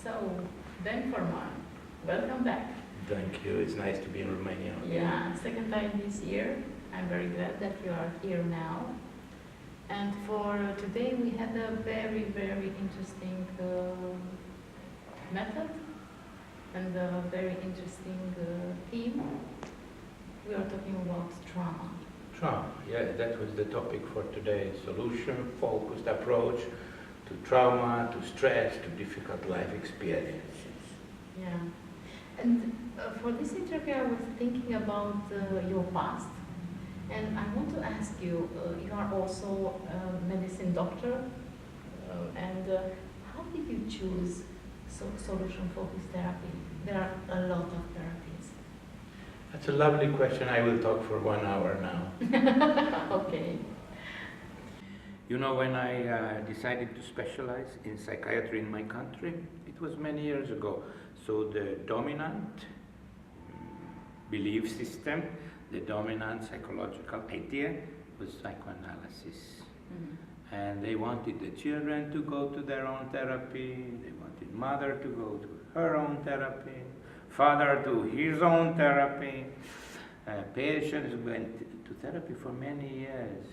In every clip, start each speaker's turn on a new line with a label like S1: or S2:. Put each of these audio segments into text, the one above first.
S1: So, Ben Furman, welcome back.
S2: Thank you. It's nice to be in Romania.
S1: Yeah, second time this year. I'm very glad that you are here now. And for today we had a very, very interesting method and a very interesting theme. We are talking about trauma.
S2: Trauma, yeah, that was the topic for today. Solution-focused approach to trauma, to stress, to difficult life experiences.
S1: Yeah. And for this interview I was thinking about your past. And I want to ask you, you are also a medicine doctor, and how did you choose solution-focused therapy? There are a lot of therapies.
S2: That's a lovely question. I will talk for 1 hour now.
S1: Okay.
S2: You know, when I decided to specialize in psychiatry in my country, it was many years ago. So the dominant belief system, the dominant psychological idea was psychoanalysis.
S1: Mm-hmm.
S2: And they wanted the children to go to their own therapy, they wanted mother to go to her own therapy, father to his own therapy. Patients went to therapy for many years.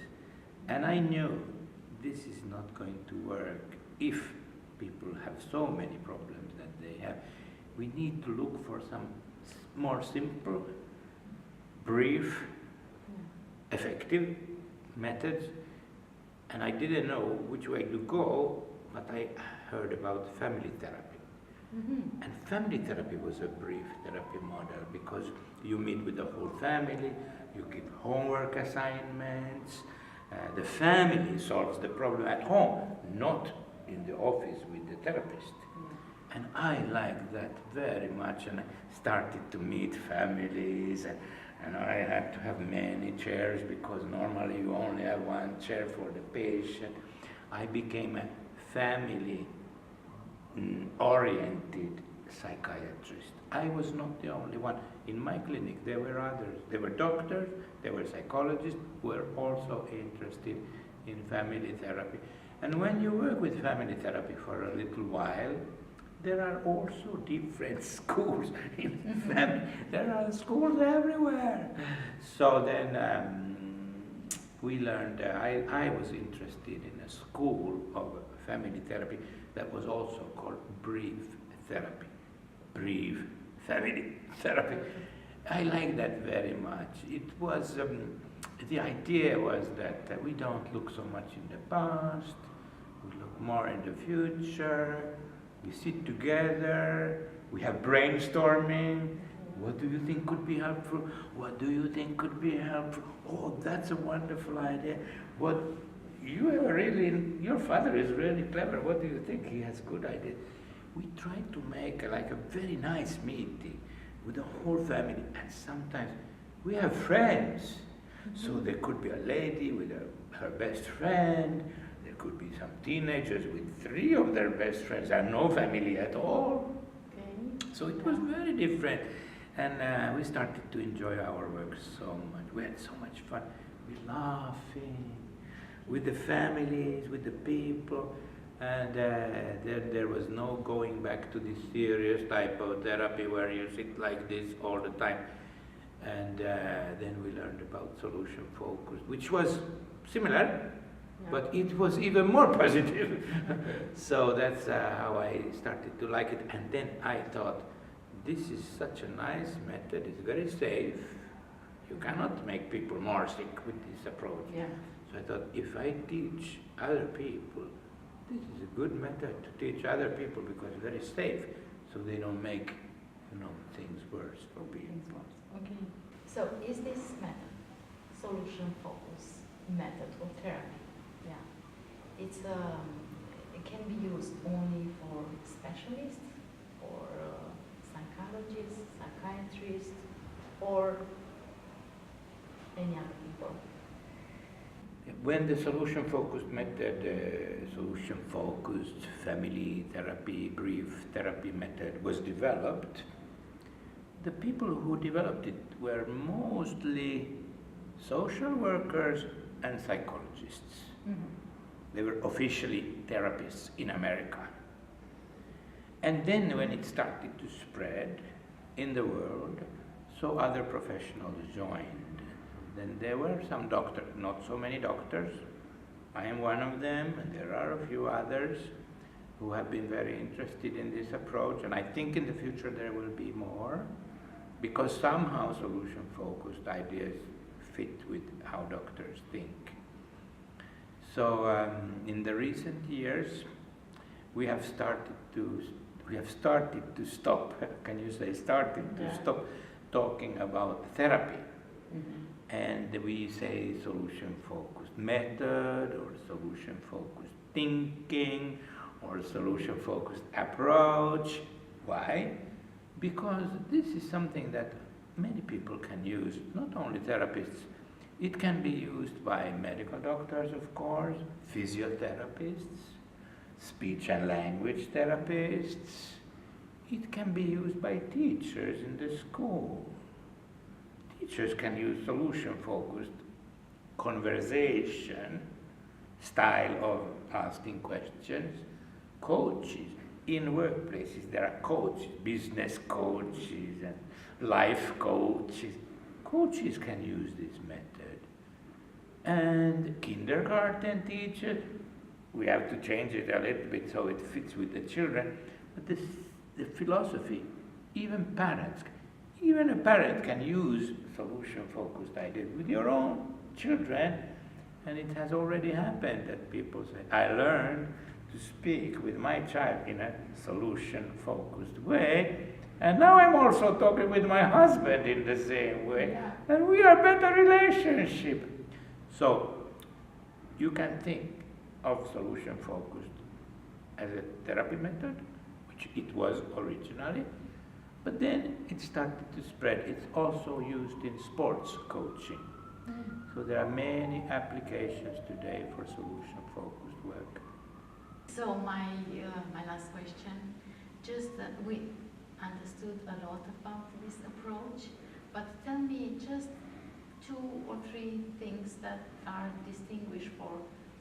S2: And I knew this is not going to work if people have so many problems that they have. We need to look for some more simple, brief, effective methods. And I didn't know which way to go, but I heard about family therapy.
S1: Mm-hmm.
S2: And family therapy was a brief therapy model because you meet with the whole family, you give homework assignments, the family solves the problem at home, not in the office with the therapist. And I liked that very much, and I started to meet families, and I had to have many chairs because normally you only have one chair for the patient. I became a family-oriented psychiatrist. I was not the only one. In my clinic there were others. There were doctors, there were psychologists who were also interested in family therapy. And when you work with family therapy for a little while, there are also different schools in family. There are schools everywhere. So then we learned, I was interested in a school of family therapy that was also called brief therapy. Brief family therapy. I like that very much. It was, the idea was that we don't look so much in the past, we look more in the future. We sit together, we have brainstorming. What do you think could be helpful? What do you think could be helpful? Oh, that's a wonderful idea. What you have your father is really clever. What do you think? He has good ideas. We try to make like a very nice meeting with the whole family. And sometimes we have friends. So there could be a lady with her best friend. There could be some teenagers with 3 of their best friends and no family at all.
S1: Okay.
S2: So it was very different. And we started to enjoy our work so much. We had so much fun. We laughing with the families, with the people. And there was no going back to this serious type of therapy where you sit like this all the time. And then we learned about solution focus, which was similar. Yeah. But it was even more positive. So that's how I started to like it. And then I thought, this is such a nice method, it's very safe. You cannot make people more sick with this approach.
S1: Yeah.
S2: So I thought, if I teach other people, this is a good method to teach other people because it's very safe, so they don't make, things worse for people.
S1: Okay. So is this method, solution focus method of therapy? Yeah. It can be used only for specialists, or psychologists, psychiatrists, or any other people.
S2: When the solution-focused method, solution-focused family therapy, brief therapy method was developed, the people who developed it were mostly social workers and psychologists. Mm-hmm. They were officially therapists in America. And then when it started to spread in the world, so other professionals joined. Then there were some doctors, not so many doctors. I am one of them, and there are a few others who have been very interested in this approach, and I think in the future there will be more, because somehow solution-focused ideas fit with how doctors think. So in the recent years, we have started to stop, can you say started to stop talking about therapy. And we say solution-focused method, or solution-focused thinking, or solution-focused approach. Why? Because this is something that many people can use, not only therapists. It can be used by medical doctors, of course, physiotherapists, speech and language therapists. It can be used by teachers in the school. Teachers can use solution-focused conversation style of asking questions. Coaches in workplaces, there are coaches, business coaches and life coaches. Coaches can use this method. And kindergarten teachers, we have to change it a little bit so it fits with the children. But the philosophy, even parents, even a parent can use solution-focused ideas with your own children. And it has already happened that people say, I learned to speak with my child in a solution-focused way, and now I'm also talking with my husband in the same way, and we are better relationship. So you can think of solution-focused as a therapy method, which it was originally, but then it started to spread. It's also used in sports coaching. So there are many applications today for solution-focused work.
S1: So my last question, just that we understood a lot about this approach, but tell me just 2 or 3 things that are distinguished for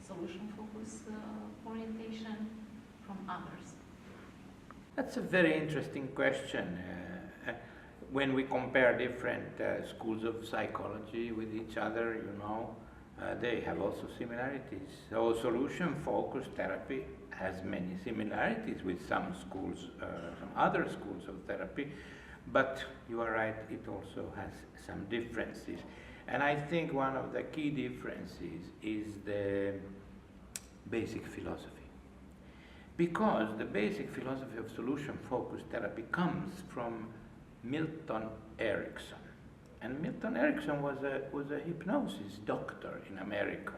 S1: solution-focused orientation from others.
S2: That's a very interesting question. When we compare different schools of psychology with each other, they have also similarities. So solution-focused therapy has many similarities with some schools, some other schools of therapy, but you are right, it also has some differences. And I think one of the key differences is the basic philosophy. Because the basic philosophy of solution-focused therapy comes from Milton Erickson. And Milton Erickson was a hypnosis doctor in America.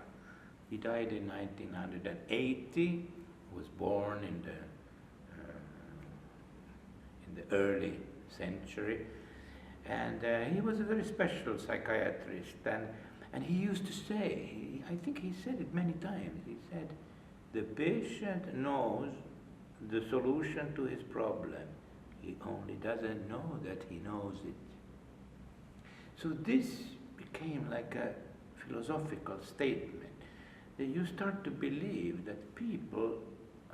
S2: He died in 1980, was born in the early century. And he was a very special psychiatrist. And he used to say, I think he said it many times, he said, the patient knows the solution to his problem. He only doesn't know that he knows it. So this became like a philosophical statement, that you start to believe that people,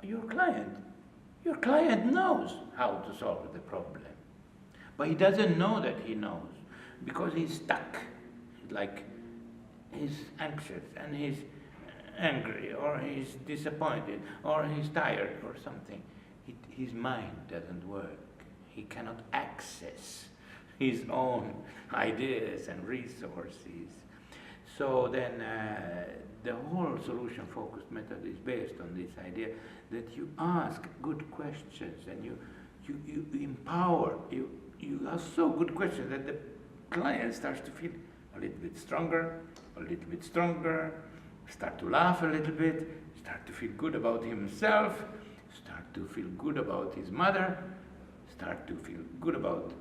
S2: your client knows how to solve the problem. But he doesn't know that he knows, because he's stuck. Like, he's anxious, and he's angry, or he's disappointed, or he's tired, or something. His mind doesn't work. He cannot access his own ideas and resources. So then the whole solution-focused method is based on this idea that you ask good questions, and you empower, you ask so good questions that the client starts to feel a little bit stronger, start to laugh a little bit, start to feel good about himself, start to feel good about his mother, start to feel good about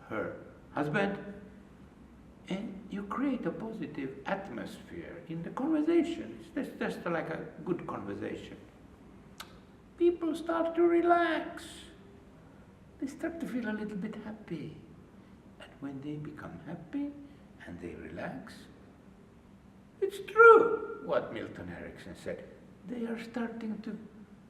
S2: her husband, and you create a positive atmosphere in the conversation. It's just like a good conversation. People start to relax. They start to feel a little bit happy. And when they become happy and they relax, it's true what Milton Erickson said. They are starting to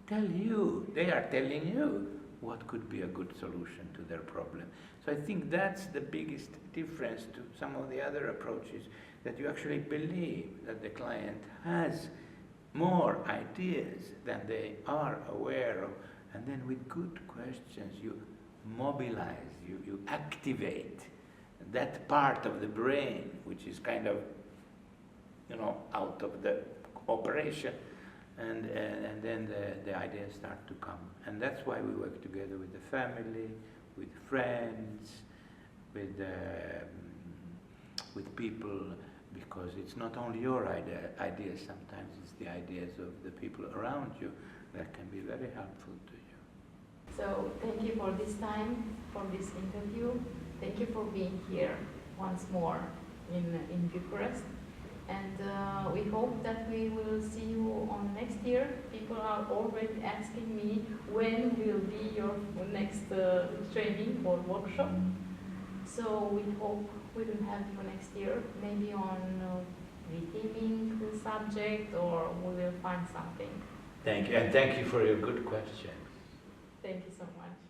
S2: tell you, they are telling you what could be a good solution to their problem. So I think that's the biggest difference to some of the other approaches, that you actually believe that the client has more ideas than they are aware of, and then with good questions you mobilize, you activate that part of the brain which is kind of, out of the operation, and then the ideas start to come. And that's why we work together with the family, with friends, with people, because it's not only your ideas, sometimes it's the ideas of the people around you that can be very helpful to you.
S1: So thank you for this time, for this interview. Thank you for being here once more in Bucharest. And we hope that we will see you on next year. People are already asking me when will be your next training or workshop. So we hope we will have you next year, maybe on retheming the subject, or we will find something.
S2: Thank you, and thank you for your good questions.
S1: Thank you so much.